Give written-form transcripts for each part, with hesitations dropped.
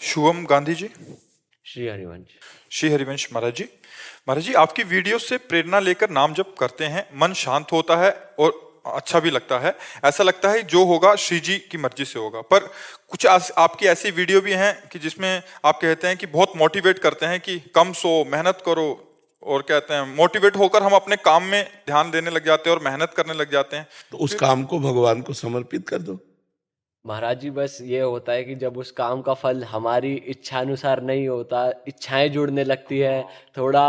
शुभम गांधी जी। श्री हरिवंश। श्री हरिवंश महाराज जी। महाराज जी, आपकी वीडियो से प्रेरणा लेकर नाम जप करते हैं, मन शांत होता है और अच्छा भी लगता है। ऐसा लगता है जो होगा श्री जी की मर्जी से होगा। पर कुछ आपकी ऐसी वीडियो भी हैं कि जिसमें आप कहते हैं कि बहुत मोटिवेट करते हैं कि कम सो, मेहनत करो, और कहते हैं मोटिवेट होकर हम अपने काम में ध्यान देने लग जाते हैं और मेहनत करने लग जाते हैं। तो उस काम को भगवान को समर्पित कर दो। महाराज जी, बस ये होता है कि जब उस काम का फल हमारी इच्छा अनुसार नहीं होता, इच्छाएं जुड़ने लगती है, थोड़ा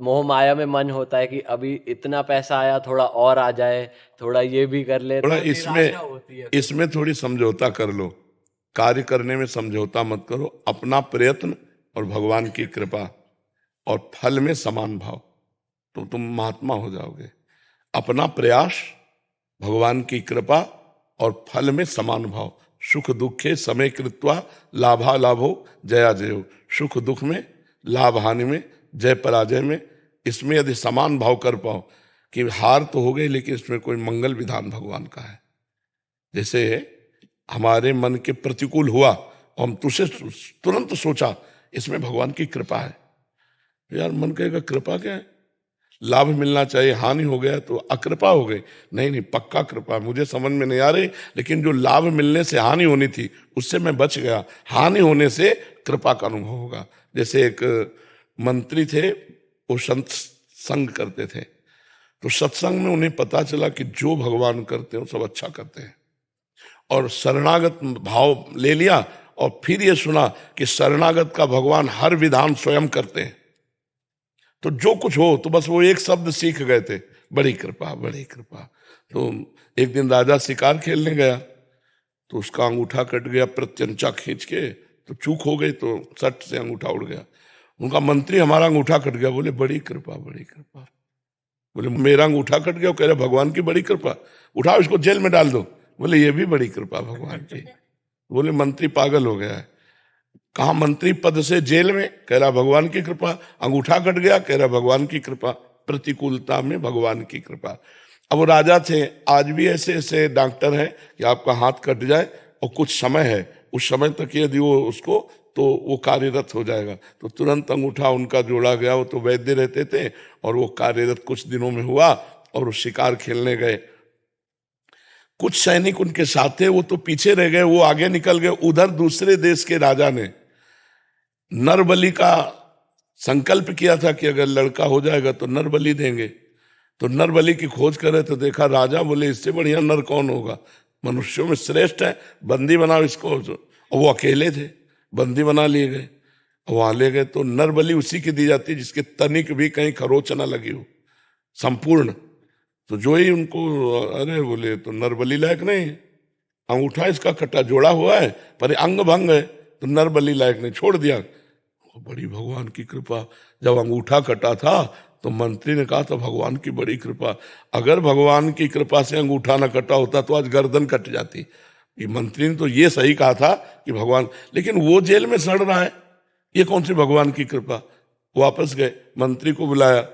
मोह माया में मन होता है कि अभी इतना पैसा आया, थोड़ा और आ जाए, थोड़ा ये भी कर ले, थोड़ा तो निराशा होती है। इसमें थोड़ी समझौता कर लो। कार्य करने में समझौता मत करो। अपना प्रयत्न और भगवान की कृपा और फल में समान भाव, तो तुम महात्मा हो जाओगे। अपना प्रयास, भगवान की कृपा और फल में समान भाव। सुख दुखे समय कृत्वा लाभा लाभो जया जयो। सुख दुख में, लाभ हानि में, जय पराजय में, इसमें यदि समान भाव कर पाओ कि हार तो हो गई लेकिन इसमें कोई मंगल विधान भगवान का है। जैसे हमारे मन के प्रतिकूल हुआ और हम तुझसे तुरंत सोचा इसमें भगवान की कृपा है। यार मन कहेगा कृपा क्या है, लाभ मिलना चाहिए, हानि हो गया तो अकृपा हो गई। नहीं नहीं, पक्का कृपा। मुझे समझ में नहीं आ रही, लेकिन जो लाभ मिलने से हानि होनी थी उससे मैं बच गया। हानि होने से कृपा का अनुभव होगा। जैसे एक मंत्री थे, वो संत संग करते थे, तो सत्संग में उन्हें पता चला कि जो भगवान करते हैं वो सब अच्छा करते हैं, और शरणागत भाव ले लिया। और फिर ये सुना कि शरणागत का भगवान हर विधान स्वयं करते हैं। तो जो कुछ हो, तो बस वो एक शब्द सीख गए थे, बड़ी कृपा, बड़ी कृपा। तो एक दिन राजा शिकार खेलने गया, तो उसका अंगूठा कट गया, प्रत्यंचा खींच के, तो चूक हो गई, तो सट से अंगूठा उड़ गया। उनका मंत्री, हमारा अंगूठा कट गया। बोले बड़ी कृपा, बड़ी कृपा। बोले मेरा अंगूठा कट गया। कह रहे भगवान की बड़ी कृपा, उठाओ इसको जेल में डाल दो। बोले ये भी बड़ी कृपा भगवान की। बोले मंत्री पागल हो गया है, कहा मंत्री पद से जेल में, कह रहा भगवान की कृपा। अंगूठा कट गया, कह रहा भगवान की कृपा। प्रतिकूलता में भगवान की कृपा। अब वो राजा थे, आज भी ऐसे ऐसे डॉक्टर हैं कि आपका हाथ कट जाए और कुछ समय है, उस समय तक यदि वो उसको, तो वो कार्यरत हो जाएगा। तो तुरंत अंगूठा उनका जोड़ा गया। वो तो वैद्य रहते थे, और वो कार्यरत कुछ दिनों में हुआ, और वो शिकार खेलने गए। कुछ सैनिक उनके साथ थे, वो तो पीछे रह गए, वो आगे निकल गए। उधर दूसरे देश के राजा ने नरबलि का संकल्प किया था कि अगर लड़का हो जाएगा तो नरबलि देंगे। तो नरबलि की खोज करे तो देखा राजा, बोले इससे बढ़िया नर कौन होगा, मनुष्यों में श्रेष्ठ है, बंदी बनाओ इसको। और वो अकेले थे, बंदी बना लिए गए। वहां ले गए तो नरबलि उसी की दी जाती है जिसके तनिक भी कहीं खरोच ना लगी हो, संपूर्ण। तो जो ही उनको, अरे बोले तो नरबलि लायक नहीं, अंगूठा इसका कटा जोड़ा हुआ है पर अंग भंग है, तो नरबलि लायक नहीं, छोड़ दिया। बड़ी भगवान की कृपा। जब अंगूठा कटा था तो मंत्री ने कहा था भगवान की बड़ी कृपा। अगर भगवान की कृपा से अंगूठा न कटा होता तो आज गर्दन कट जाती। ये मंत्री ने तो ये सही कहा था कि भगवान, लेकिन वो जेल में सड़ रहा है, ये कौन सी भगवान की कृपा। वापस गए, मंत्री को बुलाया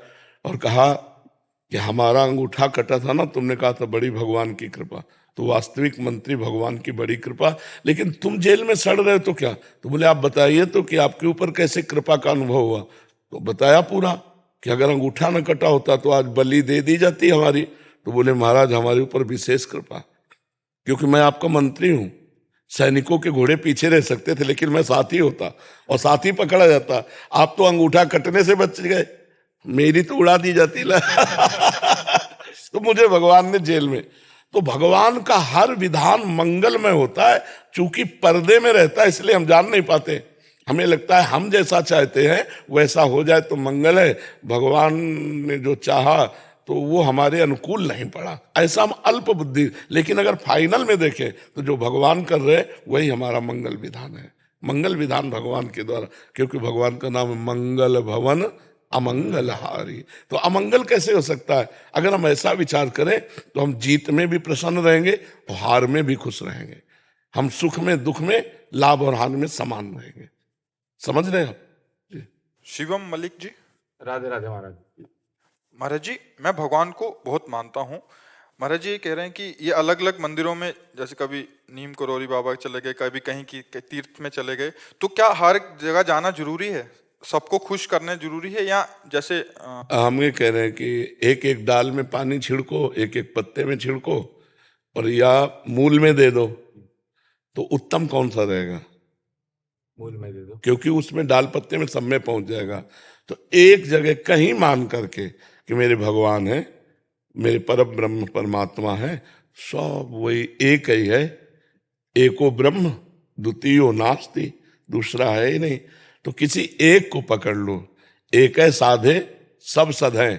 और कहा कि हमारा अंगूठा कटा था ना, तुमने कहा था बड़ी भगवान की कृपा। तो वास्तविक मंत्री, भगवान की बड़ी कृपा, लेकिन तुम जेल में सड़ रहे हो तो क्या। तो बोले आप बताइए तो कि आपके ऊपर कैसे कृपा का अनुभव हुआ। तो बताया पूरा कि अगर अंगूठा न कटा होता तो आज बलि दे दी जाती हमारी। तो बोले महाराज हमारे ऊपर विशेष कृपा, क्योंकि मैं आपका मंत्री हूं। सैनिकों के घोड़े पीछे रह सकते थे, लेकिन मैं साथी होता और साथी पकड़ा जाता। आप तो अंगूठा कटने से बच गए, मेरी तो उड़ा दी जाती ला। तो मुझे भगवान ने जेल में। तो भगवान का हर विधान मंगलमय होता है, चूंकि पर्दे में रहता है इसलिए हम जान नहीं पाते। हमें लगता है हम जैसा चाहते हैं वैसा हो जाए तो मंगल है। भगवान ने जो चाहा तो वो हमारे अनुकूल नहीं पड़ा, ऐसा हम अल्प बुद्धि। लेकिन अगर फाइनल में देखें तो जो भगवान कर रहे वही हमारा मंगल विधान है। मंगल विधान भगवान के द्वारा, क्योंकि भगवान का नाम है मंगल भवन अमंगलहारी। तो अमंगल कैसे हो सकता है। अगर हम ऐसा विचार करें तो हम जीत में भी प्रसन्न रहेंगे और हार में भी खुश रहेंगे। हम सुख में दुख में, लाभ और हानि में समान रहेंगे। समझ रहे हैं आप जी। शिवम मलिक जी। राधे राधे महाराज। महाराज जी, मैं भगवान को बहुत मानता हूँ। महाराज जी ये कह रहे हैं कि ये अलग अलग मंदिरों में, जैसे कभी नीम करोली बाबा चले गए, कभी कहीं की तीर्थ में चले गए, तो क्या हर जगह जाना जरूरी है? सबको खुश करना जरूरी है, या जैसे हम ये कह रहे हैं कि एक एक डाल में पानी छिड़को, एक एक पत्ते में छिड़को, और या मूल में दे दो, तो उत्तम कौन सा रहेगा? मूल में दे दो, क्योंकि उसमें डाल पत्ते में सब में पहुंच जाएगा। तो एक जगह कहीं मान करके कि मेरे भगवान है, मेरे परम ब्रह्म परमात्मा है, सब वही एक ही है, एको ब्रह्म द्वितीयो नास्ति, दूसरा है ही नहीं। तो किसी एक को पकड़ लो, एक है साधे सब सधे,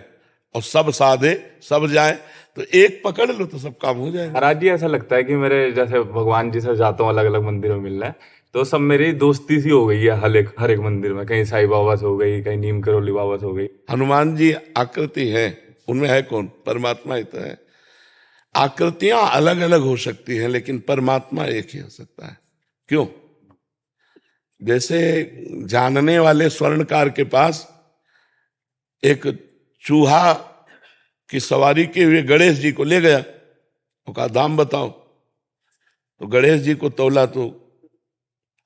और सब साधे सब जाए, तो एक पकड़ लो तो सब काम हो जाएगा। महाराज जी ऐसा लगता है कि मेरे जैसे भगवान जी से जाता हूँ अलग अलग मंदिरों में मिलना है, तो सब मेरी दोस्ती सी हो गई है हर एक मंदिर में, कहीं साईं बाबा से हो गई, कहीं नीम करोली बाबा से हो गई। हनुमान जी आकृति है, उनमें है कौन? परमात्मा ही तो है। आकृतियां अलग अलग हो सकती हैं, लेकिन परमात्मा एक ही हो सकता है। क्यों? जैसे जानने वाले स्वर्णकार के पास एक चूहा की सवारी के हुए गणेश जी को ले गया, वो कहा दाम बताओ, तो गणेश जी को तौला तो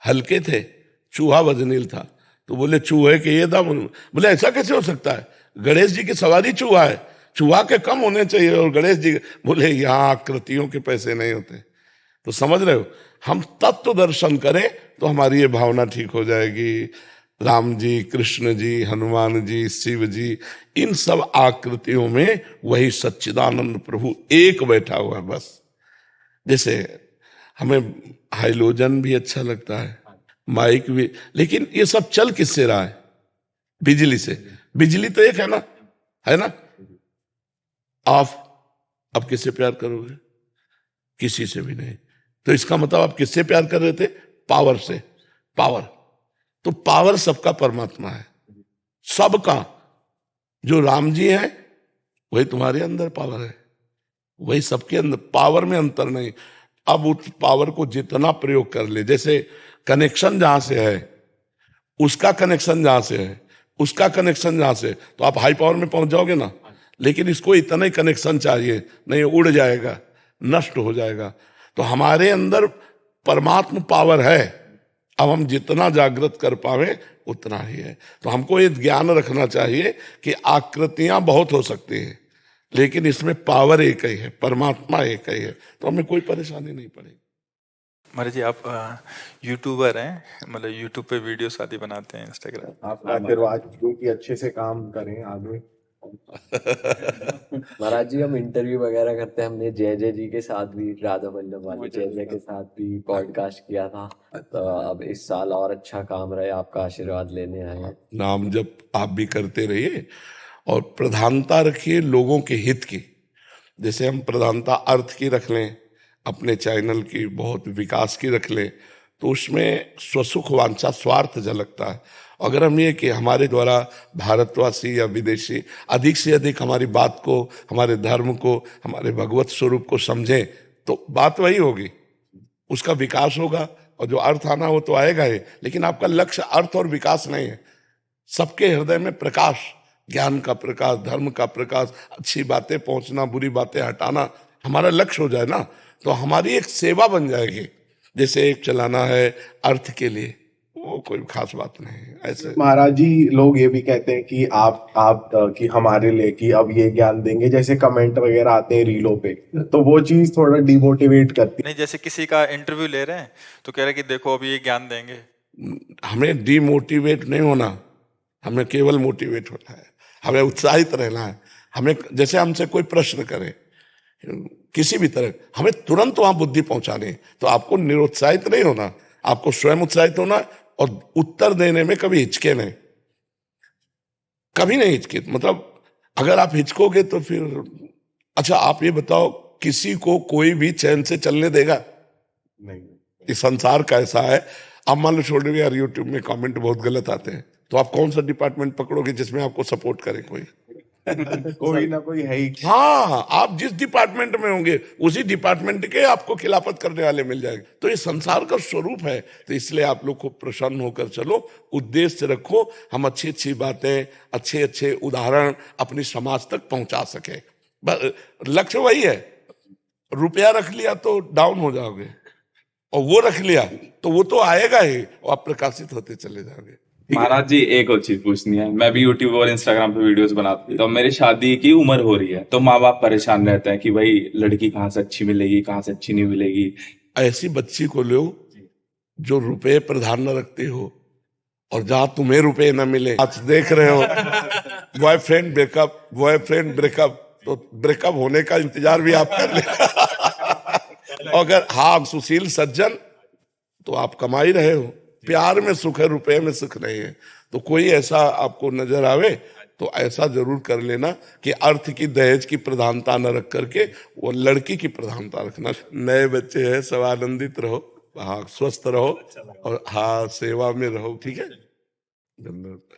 हल्के थे, चूहा वजनील था, तो बोले चूहे के ये दाम। बोले ऐसा कैसे हो सकता है, गणेश जी की सवारी चूहा है, चूहा के कम होने चाहिए, और गणेश जी बोले यहाँ आकृतियों के पैसे नहीं होते। तो समझ रहे हो, हम तत्व दर्शन करें तो हमारी ये भावना ठीक हो जाएगी। राम जी, कृष्ण जी, हनुमान जी, शिव जी, इन सब आकृतियों में वही सच्चिदानंद प्रभु एक बैठा हुआ है बस। जैसे हमें हाइलोजन भी अच्छा लगता है, माइक भी, लेकिन ये सब चल किससे रहा है? बिजली से। बिजली तो एक है ना? ऑफ। अब किससे प्यार करोगे? किसी से भी नहीं। तो इसका मतलब आप किससे प्यार कर रहे थे? पावर से। पावर, तो पावर सबका परमात्मा है, सबका। जो राम जी है वही तुम्हारे अंदर पावर है, वही सबके अंदर, पावर में अंतर नहीं। अब उस पावर को जितना प्रयोग कर ले, जैसे कनेक्शन जहां से है, उसका कनेक्शन जहां से है, उसका कनेक्शन जहां से, तो आप हाई पावर में पहुंच जाओगे ना। लेकिन इसको इतना ही कनेक्शन चाहिए, नहीं उड़ जाएगा, नष्ट हो जाएगा। तो हमारे अंदर परमात्मा पावर है, अब हम जितना जागृत कर पावे उतना ही है। तो हमको ये ज्ञान रखना चाहिए कि आकृतियां बहुत हो सकती है, लेकिन इसमें पावर एक ही है, परमात्मा एक ही है, तो हमें कोई परेशानी नहीं पड़ेगी। महाराज जी आप यूट्यूबर हैं, मतलब यूट्यूब पे वीडियोस आदि बनाते हैं, इंस्टाग्राम। आपका आशीर्वाद जो कि अच्छे से काम करें आगे। महाराज जी हम इंटरव्यू वगैरह करते हैं, हमने जय जय जी के साथ भी, राधा वल्लभ वाले जय जय के साथ भी पॉडकास्ट किया था, तो अब इस साल और अच्छा काम रहे, आपका आशीर्वाद लेने आए हैं। नाम जब आप भी करते रहिए, और प्रधानता रखिए लोगों के हित की। जैसे हम प्रधानता अर्थ की रख लें, अपने चैनल की बहुत विकास की रख लें, तो उसमें स्वसुख वांछा स्वार्थ झलकता है। अगर हम ये कि हमारे द्वारा भारतवासी या विदेशी अधिक से अधिक हमारी बात को, हमारे धर्म को, हमारे भगवत स्वरूप को समझें, तो बात वही होगी, उसका विकास होगा, और जो अर्थ आना वो तो आएगा ही। लेकिन आपका लक्ष्य अर्थ और विकास नहीं है, सबके हृदय में प्रकाश, ज्ञान का प्रकाश, धर्म का प्रकाश, अच्छी बातें पहुंचना, बुरी बातें हटाना हमारा लक्ष्य हो जाए ना, तो हमारी एक सेवा बन जाएगी। जैसे एक चलाना है अर्थ के लिए, वो कोई खास बात नहीं है। ऐसे महाराज जी लोग ये भी कहते हैं कि आप कि हमारे लिए कि अब ये ज्ञान देंगे, जैसे कमेंट वगैरह आते हैं रीलों पे, तो वो चीज थोड़ा डिमोटिवेट करती नहीं, जैसे किसी का इंटरव्यू ले रहे हैं तो कह रहे हैं कि देखो अभी ये ज्ञान देंगे। हमें डिमोटिवेट नहीं होना, हमें केवल मोटिवेट होना है, हमें उत्साहित रहना है। हमें जैसे हमसे कोई प्रश्न करे किसी भी तरह, हमें तुरंत वहां बुद्धि पहुंचानी है। तो आपको निरुत्साहित नहीं होना, आपको स्वयं उत्साहित होना, और उत्तर देने में कभी हिचके नहीं, कभी नहीं हिचके। मतलब अगर आप हिचकोगे तो फिर, अच्छा आप ये बताओ, किसी को कोई भी चैन से चलने देगा? नहीं। इस संसार का ऐसा है। आप मान लो छोड़ दो यार, यूट्यूब में कमेंट बहुत गलत आते हैं, तो आप कौन सा डिपार्टमेंट पकड़ोगे जिसमें आपको सपोर्ट करे कोई? कोई ना कोई है ही। हाँ, आप जिस डिपार्टमेंट में होंगे उसी डिपार्टमेंट के आपको खिलाफत करने वाले मिल जाएंगे। तो ये संसार का स्वरूप है। तो इसलिए आप लोग को प्रसन्न होकर चलो, उद्देश्य रखो, हम अच्छी अच्छी बातें, अच्छे अच्छे उदाहरण अपनी समाज तक पहुंचा सके, लक्ष्य वही है। रुपया रख लिया तो डाउन हो जाओगे, और वो रख लिया तो वो तो आएगा ही, और आप प्रकाशित होते चले जाओगे। महाराज जी, एक और चीज पूछनी है। मैं भी यूट्यूब और इंस्टाग्राम पे वीडियोस बनाती हूँ, तो मेरी शादी की उम्र हो रही है, तो माँ बाप परेशान रहते हैं कि भाई लड़की कहाँ से अच्छी मिलेगी, कहाँ से अच्छी नहीं मिलेगी। ऐसी बच्ची को लो जो रुपए प्रधान न रखती हो, और जहां तुम्हें रुपए न मिले। आज देख रहे हो बॉयफ्रेंड ब्रेकअप, तो ब्रेकअप होने का इंतजार भी आप कर ले। अगर हाँ सुशील सज्जन, तो आप कमा ही रहे हो। प्यार में सुख है, रुपए में सुख नहीं है। तो कोई ऐसा आपको नजर आवे तो ऐसा जरूर कर लेना कि अर्थ की, दहेज की प्रधानता न रख करके वो लड़की की प्रधानता रखना। नए बच्चे हैं, सब आनंदित रहो, हाँ स्वस्थ रहो, और हाँ सेवा में रहो, ठीक है। धन्यवाद।